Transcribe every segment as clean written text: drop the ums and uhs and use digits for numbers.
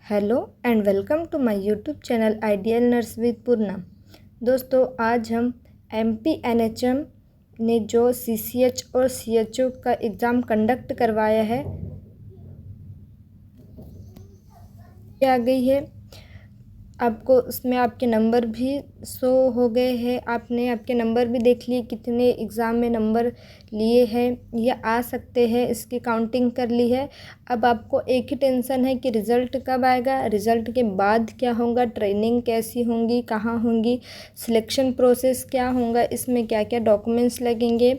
Hello and welcome to my YouTube channel ideal nurse with Purna. दोस्तों, आज हम MPNHM ने जो CCH और CHO का एग्ज़ाम कंडक्ट करवाया है आ गई है। आपको उसमें आपके नंबर भी शो हो गए हैं। आपने आपके नंबर भी देख लिए, कितने एग्ज़ाम में नंबर लिए हैं या आ सकते हैं, इसकी काउंटिंग कर ली है। अब आपको एक ही टेंशन है कि रिज़ल्ट कब आएगा, रिज़ल्ट के बाद क्या होगा, ट्रेनिंग कैसी होंगी, कहाँ होंगी, सिलेक्शन प्रोसेस क्या होगा, इसमें क्या क्या डॉक्यूमेंट्स लगेंगे,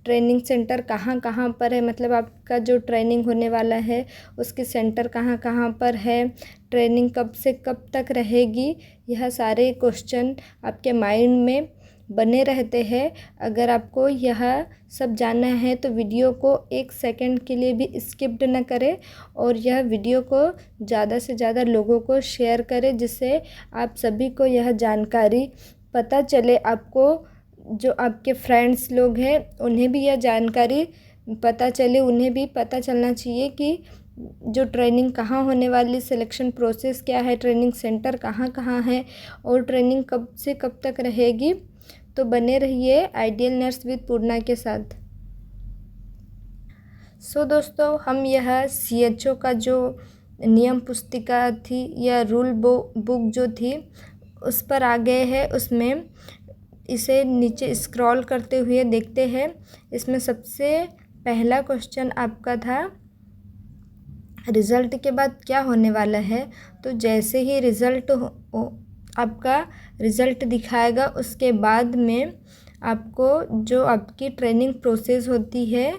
ट्रेनिंग सेंटर कहाँ कहाँ पर है, मतलब आपका जो ट्रेनिंग होने वाला है उसके सेंटर कहाँ कहाँ पर है, ट्रेनिंग कब से कब तक रहेगी। यह सारे क्वेश्चन आपके माइंड में बने रहते हैं। अगर आपको यह सब जानना है तो वीडियो को एक सेकंड के लिए भी स्किप्ड न करें और यह वीडियो को ज़्यादा से ज़्यादा लोगों को शेयर करें, जिससे आप सभी को यह जानकारी पता चले। आपको जो आपके फ्रेंड्स लोग हैं उन्हें भी यह जानकारी पता चले, उन्हें भी पता चलना चाहिए कि जो ट्रेनिंग कहाँ होने वाली, सिलेक्शन प्रोसेस क्या है, ट्रेनिंग सेंटर कहाँ कहाँ है और ट्रेनिंग कब से कब तक रहेगी। तो बने रहिए आइडियल नर्स विद पूर्णा के साथ। दोस्तों, हम यह CHO का जो नियम पुस्तिका थी या रूल बुक जो थी उस पर आ गए हैं। उसमें इसे नीचे स्क्रॉल करते हुए देखते हैं। इसमें सबसे पहला क्वेश्चन आपका था रिज़ल्ट के बाद क्या होने वाला है। तो जैसे ही रिज़ल्ट आपका रिज़ल्ट दिखाएगा उसके बाद में आपको जो आपकी ट्रेनिंग प्रोसेस होती है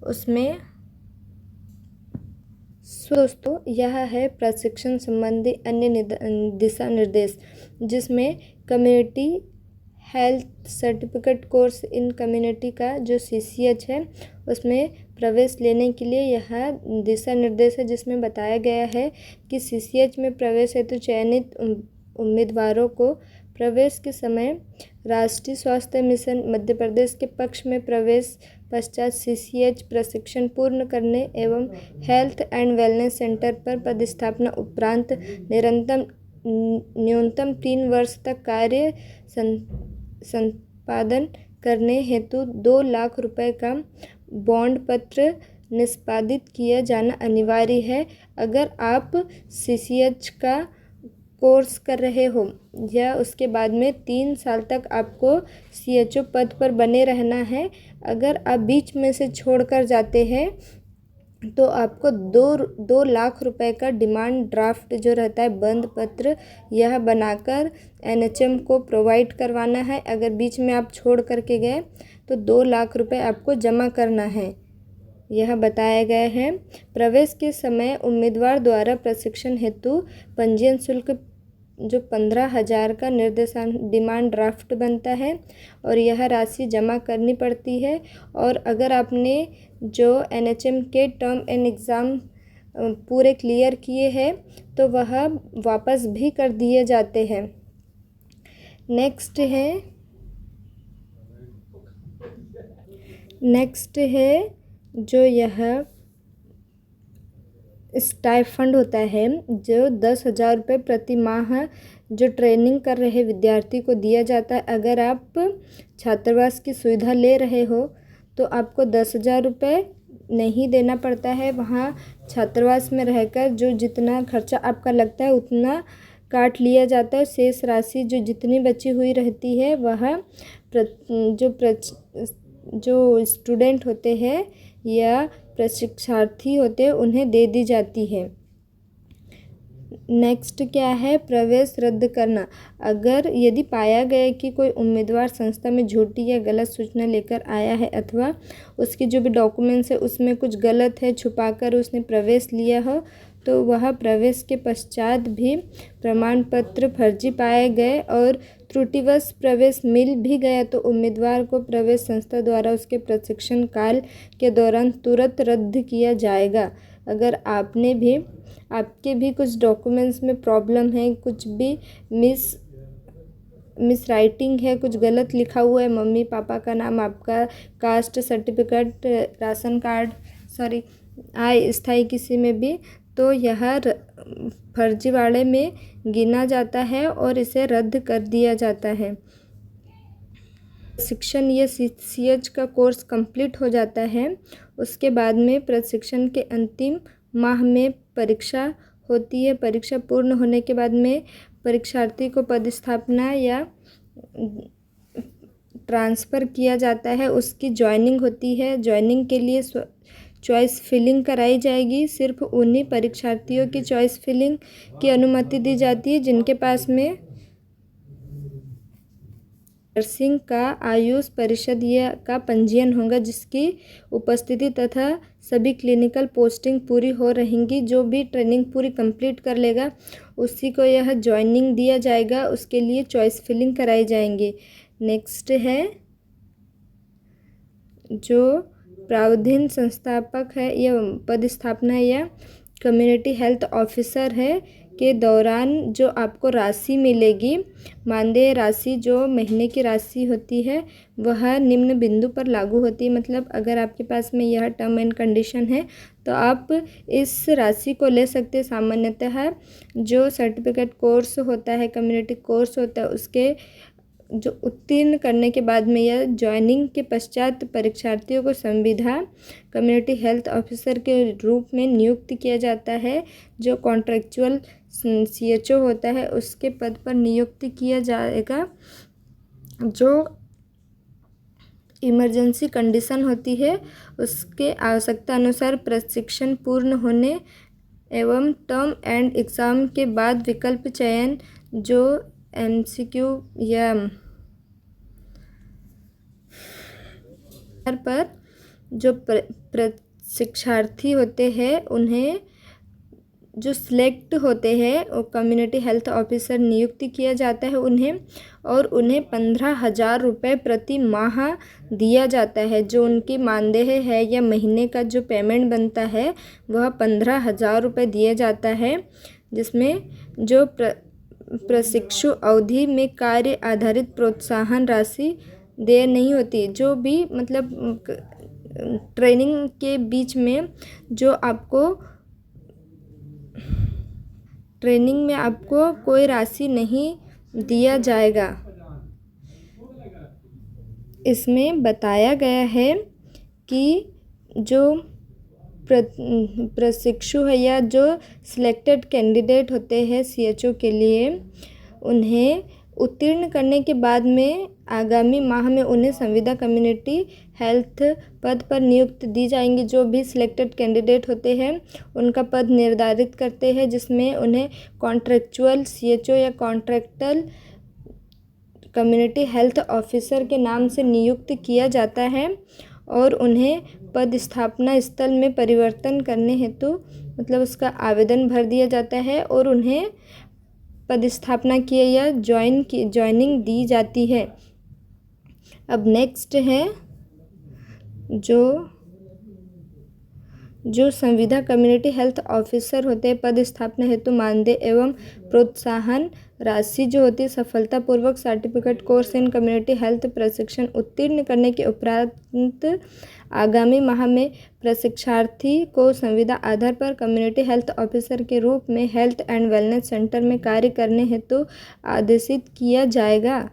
उसमें दोस्तों यह है प्रशिक्षण संबंधी अन्य दिशा निर्देश, जिसमें community health certificate course in community का जो CCH है उसमें प्रवेश लेने के लिए यह दिशा निर्देश है, जिसमें बताया गया है कि CCH में प्रवेश हेतु चयनित उम्मीदवारों को प्रवेश के समय राष्ट्रीय स्वास्थ्य मिशन मध्य प्रदेश के पक्ष में प्रवेश पश्चात CCH प्रशिक्षण पूर्ण करने एवं हेल्थ एंड वेलनेस सेंटर पर पदस्थापना उपरांत निरंतर न्यूनतम 3 वर्ष तक कार्य संपादन करने हेतु 2 लाख रुपए का बॉन्ड पत्र निष्पादित किया जाना अनिवार्य है। अगर आप CCH का कोर्स कर रहे हो या उसके बाद में 3 साल तक आपको CHO पद पर बने रहना है। अगर आप बीच में से छोड़कर जाते हैं तो आपको 2 लाख रुपए का डिमांड ड्राफ्ट जो रहता है बंद पत्र, यह बनाकर NHM को प्रोवाइड करवाना है। अगर बीच में आप छोड़ करके गए तो 2 लाख रुपए आपको जमा करना है, यह बताया गया है। प्रवेश के समय उम्मीदवार द्वारा प्रशिक्षण हेतु पंजीयन शुल्क जो 15,000 का निर्देशान डिमांड ड्राफ्ट बनता है और यह राशि जमा करनी पड़ती है। और अगर आपने जो NHM के टर्म एंड एग्ज़ाम पूरे क्लियर किए हैं तो वह वापस भी कर दिए जाते हैं। नेक्स्ट है जो यह स्टाइफंड होता है, जो 10,000 रुपये प्रति माह जो ट्रेनिंग कर रहे विद्यार्थी को दिया जाता है। अगर आप छात्रावास की सुविधा ले रहे हो तो आपको 10,000 रुपये नहीं देना पड़ता है। वहाँ छात्रावास में रहकर जो जितना खर्चा आपका लगता है उतना काट लिया जाता है। शेष राशि जो जितनी बची हुई रहती है वह जो स्टूडेंट होते हैं या प्रशिक्षार्थी होते हैं उन्हें दे दी जाती है। नेक्स्ट क्या है, प्रवेश रद्द करना। अगर यदि पाया गया कि कोई उम्मीदवार संस्था में झूठी या गलत सूचना लेकर आया है अथवा उसके जो भी डॉक्यूमेंट्स है उसमें कुछ गलत है, छुपाकर उसने प्रवेश लिया हो, तो वह प्रवेश के पश्चात भी प्रमाण पत्र फर्जी पाए गए और त्रुटिवश प्रवेश मिल भी गया तो उम्मीदवार को प्रवेश संस्था द्वारा उसके प्रशिक्षण काल के दौरान तुरंत रद्द किया जाएगा। अगर आपके भी कुछ डॉक्यूमेंट्स में प्रॉब्लम है, कुछ भी मिस राइटिंग है, कुछ गलत लिखा हुआ है, मम्मी पापा का नाम, आपका कास्ट सर्टिफिकेट, राशन कार्ड, आय स्थाई किसी में भी, तो यह फर्जीवाड़े में गिना जाता है और इसे रद्द कर दिया जाता है। प्रशिक्षण ये CH का कोर्स कंप्लीट हो जाता है। उसके बाद में प्रशिक्षण के अंतिम माह में परीक्षा होती है। परीक्षा पूर्ण होने के बाद में परीक्षार्थी को पदस्थापना या ट्रांसफ़र किया जाता है। उसकी जॉइनिंग होती है। जॉइनिंग के लिए चॉइस फिलिंग कराई जाएगी। सिर्फ उन्हीं परीक्षार्थियों की चॉइस फिलिंग की अनुमति दी जाती है जिनके पास में नर्सिंग का आयुष परिषद या का पंजीयन होगा, जिसकी उपस्थिति तथा सभी क्लिनिकल पोस्टिंग पूरी हो रहेंगी। जो भी ट्रेनिंग पूरी कंप्लीट कर लेगा उसी को यह जॉइनिंग दिया जाएगा। उसके लिए चॉइस फिलिंग कराई जाएंगी। नेक्स्ट है जो प्रावधान संस्थापक है या पदस्थापना या कम्युनिटी हेल्थ ऑफिसर है के दौरान जो आपको राशि मिलेगी, मानदेय राशि जो महीने की राशि होती है वह निम्न बिंदु पर लागू होती है। मतलब अगर आपके पास में यह टर्म एंड कंडीशन है तो आप इस राशि को ले सकते हैं। सामान्यतः जो सर्टिफिकेट कोर्स होता है, कम्युनिटी कोर्स होता है, उसके जो उत्तीर्ण करने के बाद में या ज्वाइनिंग के पश्चात परीक्षार्थियों को संविदा कम्युनिटी हेल्थ ऑफिसर के रूप में नियुक्त किया जाता है। जो कॉन्ट्रेक्चुअल CHO होता है उसके पद पर नियुक्त किया जाएगा। जो इमरजेंसी कंडीशन होती है उसके आवश्यकता अनुसार प्रशिक्षण पूर्ण होने एवं टर्म एंड एग्ज़ाम के बाद विकल्प चयन जो MCQ या पर जो प्रशिक्षार्थी होते हैं उन्हें जो सिलेक्ट होते हैं वो कम्युनिटी हेल्थ ऑफिसर नियुक्त किया जाता है उन्हें, और उन्हें 15,000 रुपये प्रति माह दिया जाता है। जो उनकी मानदेय है या महीने का जो पेमेंट बनता है वह 15,000 रुपये दिया जाता है, जिसमें जो प्रशिक्षु अवधि में कार्य आधारित प्रोत्साहन राशि देय नहीं होती। जो भी मतलब ट्रेनिंग के बीच में जो आपको ट्रेनिंग में आपको कोई राशि नहीं दिया जाएगा। इसमें बताया गया है कि जो प्रशिक्षु है या जो सिलेक्टेड कैंडिडेट होते हैं CHO के लिए, उन्हें उत्तीर्ण करने के बाद में आगामी माह में उन्हें संविदा कम्युनिटी हेल्थ पद पर नियुक्त दी जाएंगी। जो भी सिलेक्टेड कैंडिडेट होते हैं उनका पद निर्धारित करते हैं, जिसमें उन्हें कॉन्ट्रेक्चुअल CHO या कॉन्ट्रैक्टल कम्युनिटी हेल्थ ऑफिसर के नाम से नियुक्त किया जाता है, और उन्हें पदस्थापना स्थल में परिवर्तन करने हेतु मतलब उसका आवेदन भर दिया जाता है और उन्हें पदस्थापना की या ज्वाइनिंग दी जाती है। अब नेक्स्ट है जो संविदा कम्युनिटी हेल्थ ऑफिसर होते हैं पदस्थापना हेतु मानदेय एवं प्रोत्साहन राशि जो होती है सफलतापूर्वक certificate course in community health प्रशिक्षण उत्तीर्ण करने के उपरांत आगामी माह में प्रशिक्षार्थी को संविदा आधार पर कम्युनिटी हेल्थ ऑफिसर के रूप में हेल्थ एंड वेलनेस सेंटर में कार्य करने हेतु आदेशित किया जाएगा।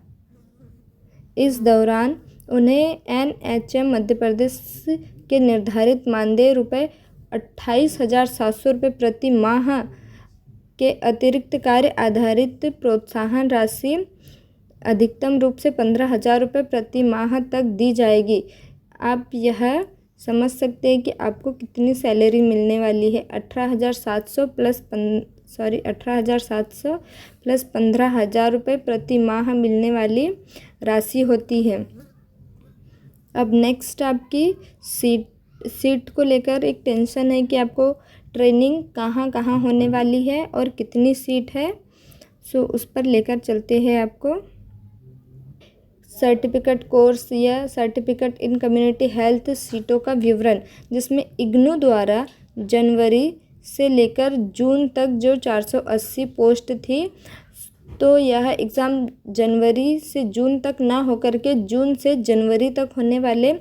इस दौरान उन्हें NHM मध्य प्रदेश के निर्धारित मानदेय रुपये 28,700 रुपये प्रति माह के अतिरिक्त कार्य आधारित प्रोत्साहन राशि अधिकतम रूप से 15,000 रुपये प्रति माह तक दी जाएगी। आप यह समझ सकते हैं कि आपको कितनी सैलरी मिलने वाली है। 18,700 प्लस 15,000 रुपये प्रति माह मिलने वाली राशि होती है। अब नेक्स्ट आपकी सीट को लेकर एक टेंशन है कि आपको ट्रेनिंग कहाँ कहाँ होने वाली है और कितनी सीट है। सो उस पर लेकर चलते हैं आपको। सर्टिफिकेट कोर्स या सर्टिफिकेट इन कम्युनिटी हेल्थ सीटों का विवरण, जिसमें IGNOU द्वारा जनवरी से लेकर जून तक जो 480 पोस्ट थी, तो यह एग्ज़ाम जनवरी से जून तक ना होकर के जून से जनवरी तक होने वाले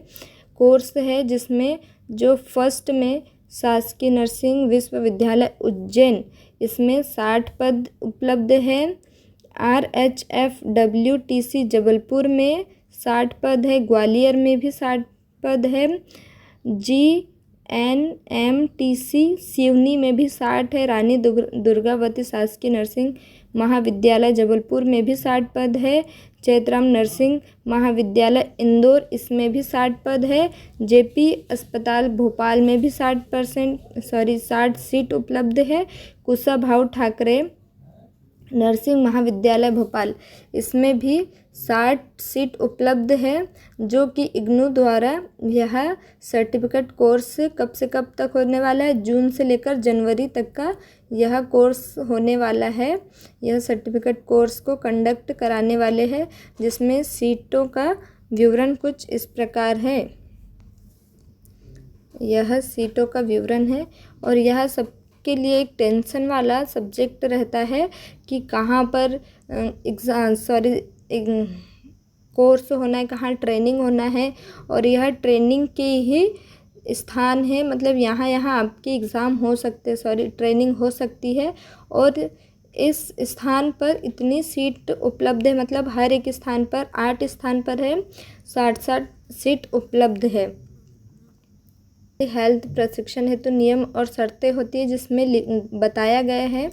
कोर्स है, जिसमें जो फर्स्ट में शासकीय नर्सिंग विश्वविद्यालय उज्जैन, इसमें 60 पद उपलब्ध है। RHFWTC जबलपुर में 60 पद है। ग्वालियर में भी 60 पद है। GNMTC सिवनी में भी 60 है। रानी दुर्गावती शासकीय नर्सिंग महाविद्यालय जबलपुर में भी 60 पद है। चैतराम नर्सिंग महाविद्यालय इंदौर, इसमें भी 60 पद है। JP अस्पताल भोपाल में भी 60 सीट उपलब्ध है। कुशाभाऊ ठाकरे नर्सिंग महाविद्यालय भोपाल, इसमें भी 60 सीट उपलब्ध है। जो कि इग्नू द्वारा यह सर्टिफिकेट कोर्स कब से कब तक होने वाला है? जून से लेकर जनवरी तक का यह कोर्स होने वाला है। यह सर्टिफिकेट कोर्स को कंडक्ट कराने वाले हैं, जिसमें सीटों का विवरण कुछ इस प्रकार है। यह सीटों का विवरण है और यह सबके लिए एक टेंशन वाला सब्जेक्ट रहता है कि कहाँ पर कोर्स होना है, कहाँ ट्रेनिंग होना है। और यह ट्रेनिंग के ही स्थान है, मतलब यहाँ आपके एग्ज़ाम हो सकते ट्रेनिंग हो सकती है। और इस स्थान पर इतनी सीट उपलब्ध है, मतलब हर एक स्थान पर 8 स्थान पर है, 60 सीट उपलब्ध है। हेल्थ प्रशिक्षण हेतु नियम और शर्तें होती है, जिसमें बताया गया है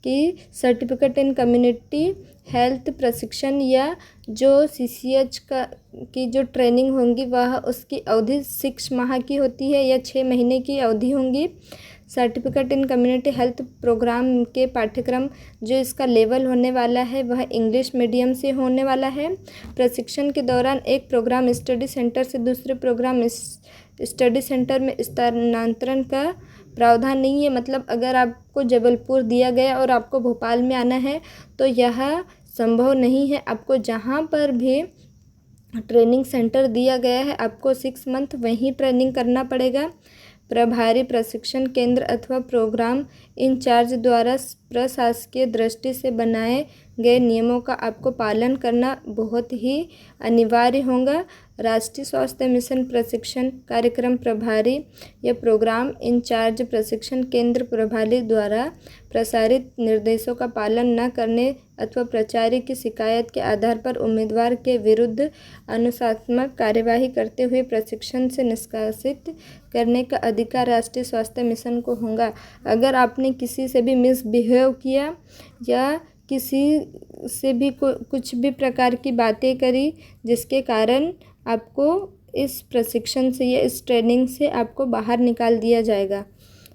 कि सर्टिफिकेट इन कम्युनिटी हेल्थ प्रशिक्षण या जो CCH की जो ट्रेनिंग होंगी वह उसकी अवधि 6 माह की होती है या 6 महीने की अवधि होंगी। Certificate in community health programme के पाठ्यक्रम जो इसका लेवल होने वाला है वह इंग्लिश मीडियम से होने वाला है। प्रशिक्षण के दौरान एक प्रोग्राम स्टडी सेंटर से दूसरे प्रोग्राम स्टडी सेंटर में स्थानांतरण का प्रावधान नहीं है। मतलब अगर आपको जबलपुर दिया गया और आपको भोपाल में आना है तो यह संभव नहीं है। आपको जहाँ पर भी ट्रेनिंग सेंटर दिया गया है आपको 6 मंथ वहीं ट्रेनिंग करना पड़ेगा। प्रभारी प्रशिक्षण केंद्र अथवा प्रोग्राम इंचार्ज द्वारा प्रशासकीय दृष्टि से बनाए गए नियमों का आपको पालन करना बहुत ही अनिवार्य होगा। राष्ट्रीय स्वास्थ्य मिशन प्रशिक्षण कार्यक्रम प्रभारी या प्रोग्राम इंचार्ज प्रशिक्षण केंद्र प्रभारी द्वारा प्रसारित निर्देशों का पालन न करने अथवा प्राचार्य की शिकायत के आधार पर उम्मीदवार के विरुद्ध अनुशासनात्मक कार्यवाही करते हुए प्रशिक्षण से निष्कासित करने का अधिकार राष्ट्रीय स्वास्थ्य मिशन को होगा। अगर आपने किसी से भी मिसबिहेव किया या किसी से भी कुछ भी प्रकार की बातें करी जिसके कारण आपको इस प्रशिक्षण से या इस ट्रेनिंग से आपको बाहर निकाल दिया जाएगा।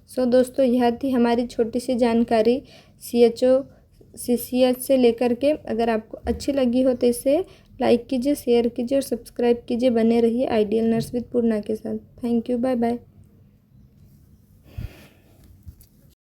सो दोस्तों, यह थी हमारी छोटी सी जानकारी CHO CCH से लेकर के। अगर आपको अच्छी लगी हो तो इसे लाइक कीजिए, शेयर कीजिए और सब्सक्राइब कीजिए। बने रहिए आइडियल नर्स विद पूर्णा के साथ। Thank you, bye bye.